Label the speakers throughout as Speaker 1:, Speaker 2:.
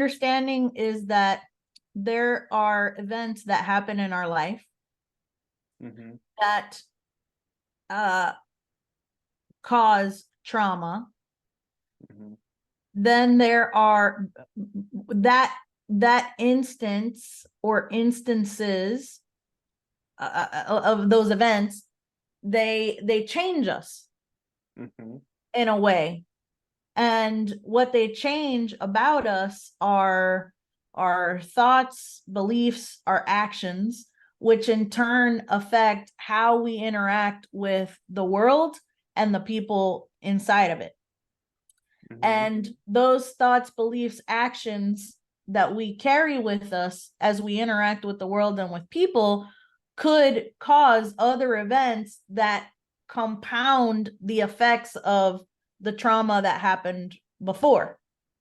Speaker 1: understanding is that there are events that happen in our life that cause trauma. Then there are that instance or instances of those events, they change us in a way. And what they change about us are our thoughts, beliefs, our actions, which in turn affect how we interact with the world and the people inside of it. And those thoughts, beliefs, actions that we carry with us as we interact with the world and with people could cause other events that compound the effects of the trauma that happened before,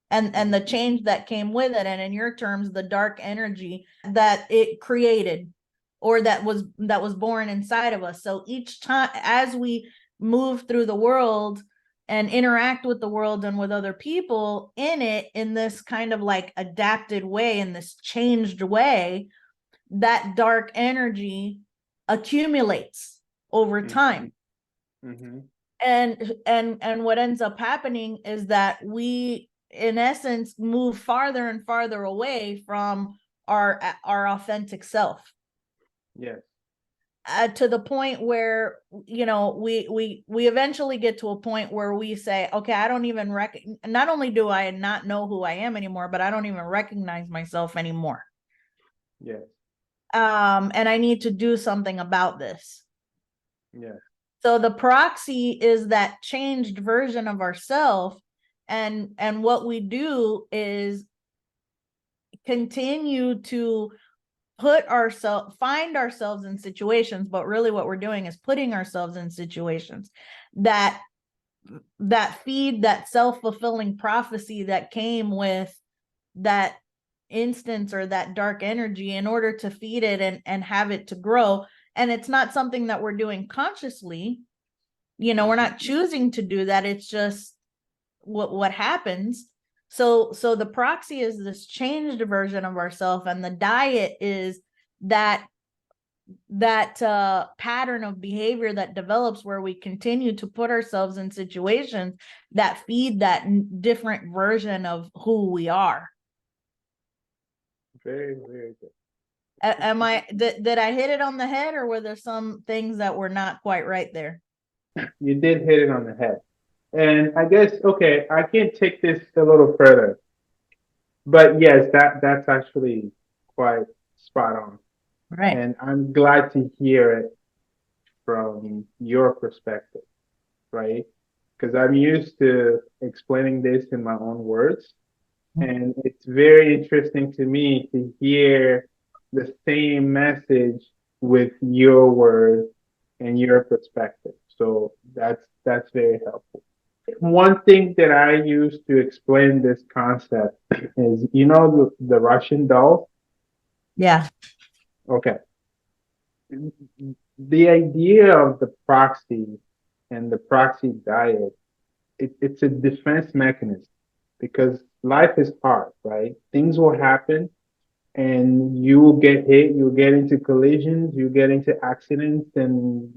Speaker 1: and the change that came with it, and in your terms, the dark energy that it created or that was born inside of us. So each time as we move through the world and interact with the world and with other people in this kind of like adapted way, in this changed way, that dark energy accumulates over time. And what ends up happening is that we, in essence, move farther and farther away from our authentic self.
Speaker 2: Yes.
Speaker 1: To the point where, we eventually get to a point where we say, okay, I don't even not only do I not know who I am anymore, but I don't even recognize myself anymore.
Speaker 2: Yes.
Speaker 1: And I need to do something about this.
Speaker 2: Yes.
Speaker 1: So the proxy is that changed version of ourselves, and what we do is continue to find ourselves in situations, but really what we're doing is putting ourselves in situations that feed that self-fulfilling prophecy that came with that instance or that dark energy, in order to feed it and have it to grow. And it's not something that we're doing consciously. We're not choosing to do that. It's just what happens. So the proxy is this changed version of ourselves, and the diet is that pattern of behavior that develops where we continue to put ourselves in situations that feed that different version of who we are.
Speaker 2: Very, very good.
Speaker 1: Did I hit it on the head, or were there some things that were not quite right there?
Speaker 2: You did hit it on the head. And I guess, okay, I can take this a little further. But yes, that's actually quite spot on.
Speaker 1: Right.
Speaker 2: And I'm glad to hear it from your perspective, right? Because I'm used to explaining this in my own words. And it's very interesting to me to hear the same message with your words and your perspective. So that's very helpful. One thing that I use to explain this concept is, the Russian doll?
Speaker 1: Yeah.
Speaker 2: Okay. The idea of the proxy and the proxy diet, it's a defense mechanism, because life is hard, right? Things will happen and you will get hit, you'll get into collisions, you get into accidents, and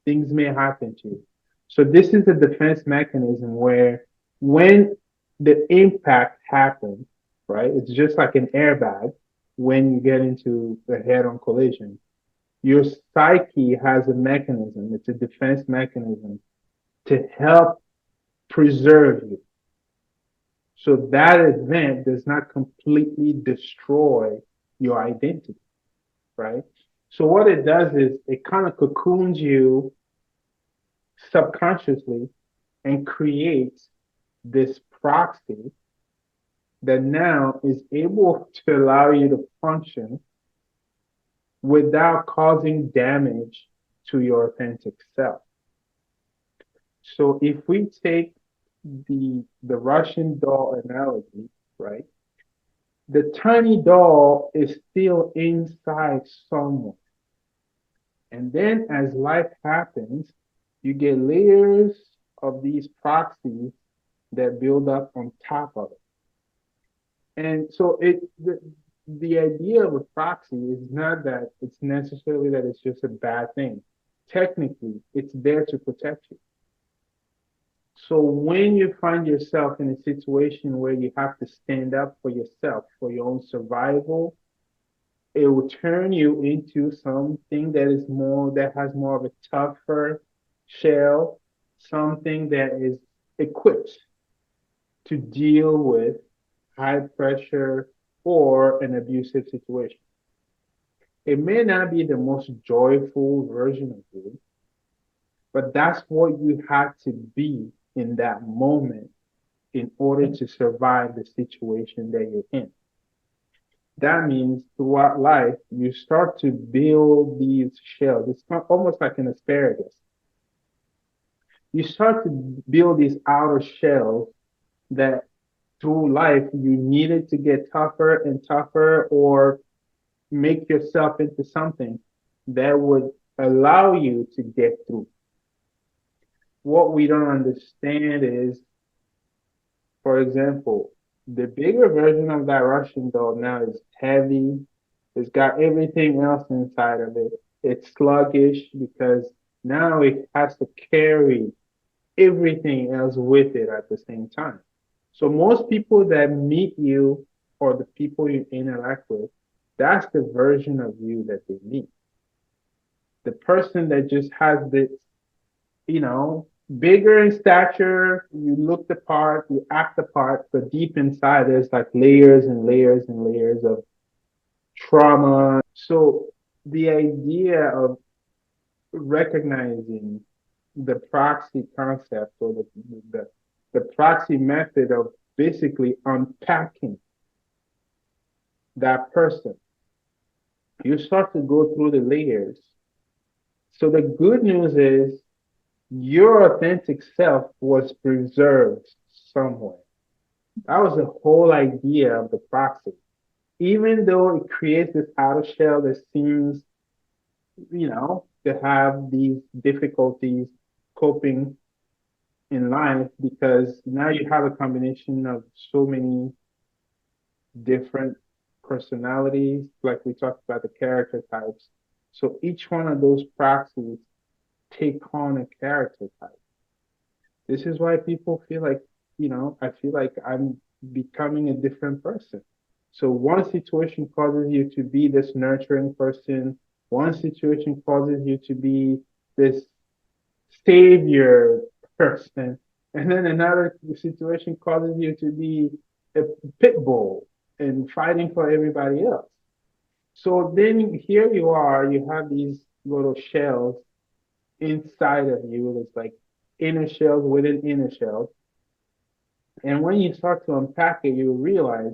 Speaker 2: things may happen to you. So this is a defense mechanism where when the impact happens, right? It's just like an airbag when you get into a head-on collision. Your psyche has a mechanism, it's a defense mechanism to help preserve you. So that event does not completely destroy your identity, right? So what it does is it kind of cocoons you subconsciously and creates this proxy that now is able to allow you to function without causing damage to your authentic self. So if we take the Russian doll analogy, right? The tiny doll is still inside someone. And then as life happens, you get layers of these proxies that build up on top of it. And so the idea of a proxy is not that it's necessarily that it's just a bad thing. Technically, it's there to protect you. So when you find yourself in a situation where you have to stand up for yourself, for your own survival, it will turn you into something that has more of a tougher shell, something that is equipped to deal with high pressure or an abusive situation. It may not be the most joyful version of you, but that's what you have to be in that moment in order to survive the situation that you're in. That means throughout life, you start to build these shells. It's almost like an asparagus. You start to build these outer shells that through life you needed to get tougher and tougher or make yourself into something that would allow you to get through. What we don't understand is, for example, the bigger version of that Russian doll now is heavy. It's got everything else inside of it. It's sluggish because now it has to carry everything else with it at the same time. So most people that meet you or the people you interact with, that's the version of you that they meet. The person that just has this, bigger in stature, you look the part, you act the part, but deep inside there's like layers and layers and layers of trauma. So the idea of recognizing the proxy concept or the proxy method of basically unpacking that person, you start to go through the layers. So the good news is your authentic self was preserved somewhere. That was the whole idea of the proxy. Even though it creates this outer shell that seems, to have these difficulties coping in life because now you have a combination of so many different personalities, like we talked about the character types. So each one of those proxies take on a character type. This is why people feel like, I feel like I'm becoming a different person. So one situation causes you to be this nurturing person. One situation causes you to be this savior person. And then another situation causes you to be a pit bull and fighting for everybody else. So then here you are, you have these little shells inside of you. It's like inner shells within inner shells. And when you start to unpack it, you realize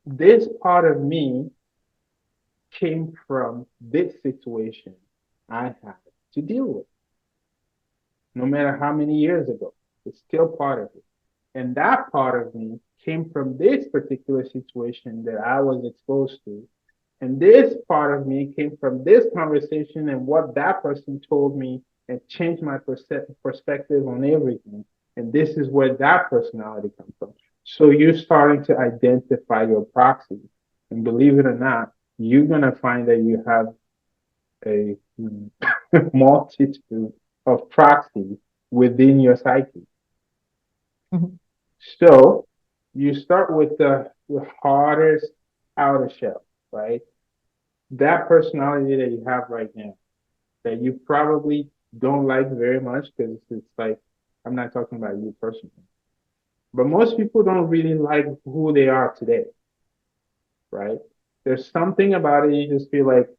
Speaker 2: this part of me came from this situation I had to deal with. No matter how many years ago, it's still part of it. And that part of me came from this particular situation that I was exposed to. And this part of me came from this conversation and what that person told me and changed my perspective on everything. And this is where that personality comes from. So you're starting to identify your proxy. And believe it or not, you're going to find that you have a multitude of proxies within your psyche.
Speaker 1: Mhm.
Speaker 2: So you start with the hardest outer shell, right? That personality that you have right now that you probably don't like very much because it's like, I'm not talking about you personally, but most people don't really like who they are today, right? There's something about it, you just feel like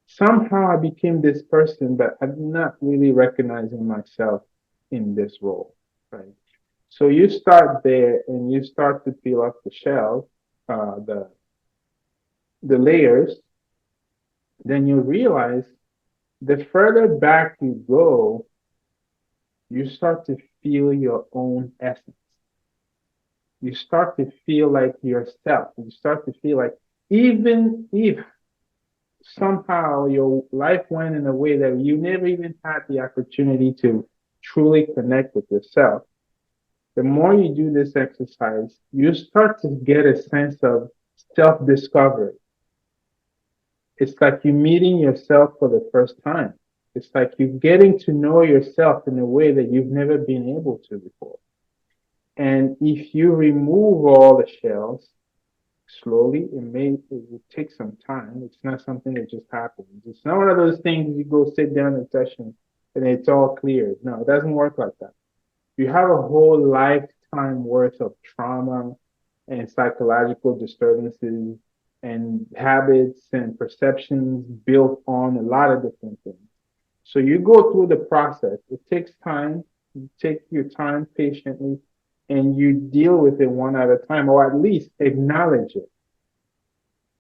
Speaker 2: somehow I became this person, but I'm not really recognizing myself in this role, right? So you start there and you start to peel off the shell, the layers, then you realize the further back you go, you start to feel your own essence. You start to feel like yourself. You start to feel like even if somehow your life went in a way that you never even had the opportunity to truly connect with yourself, The more you do this exercise, you start to get a sense of self-discovery. It's like you're meeting yourself for the first time. It's like you're getting to know yourself in a way that you've never been able to before. And if you remove all the shells slowly, it will take some time. It's not something that just happens. It's not one of those things you go sit down in session and it's all clear. No, it doesn't work like that. You have a whole lifetime worth of trauma and psychological disturbances and habits and perceptions built on a lot of different things. So you go through the process. It takes time. You take your time patiently and you deal with it one at a time, or at least acknowledge it,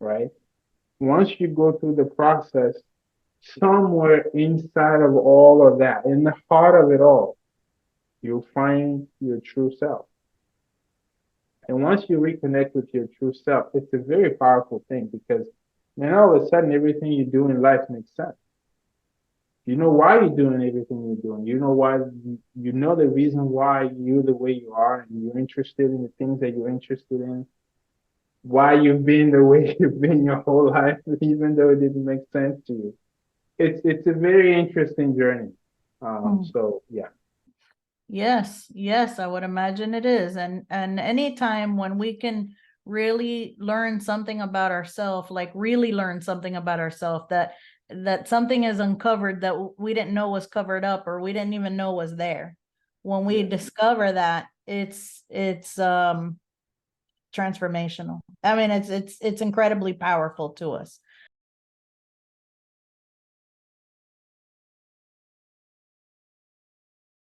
Speaker 2: right? Once you go through the process, somewhere inside of all of that, in the heart of it all, you'll find your true self. And once you reconnect with your true self, it's a very powerful thing because then all of a sudden everything you do in life makes sense. You know why you're doing everything you're doing. You know why you know the reason why you're the way you are and you're interested in the things that you're interested in. Why you've been the way you've been your whole life, even though it didn't make sense to you. It's a very interesting journey. So yeah.
Speaker 1: Yes, yes, I would imagine it is. And anytime when we can really learn something about ourselves, like really learn something about ourselves, that something is uncovered that we didn't know was covered up or we didn't even know was there. When we discover that, it's transformational. I mean, it's incredibly powerful to us.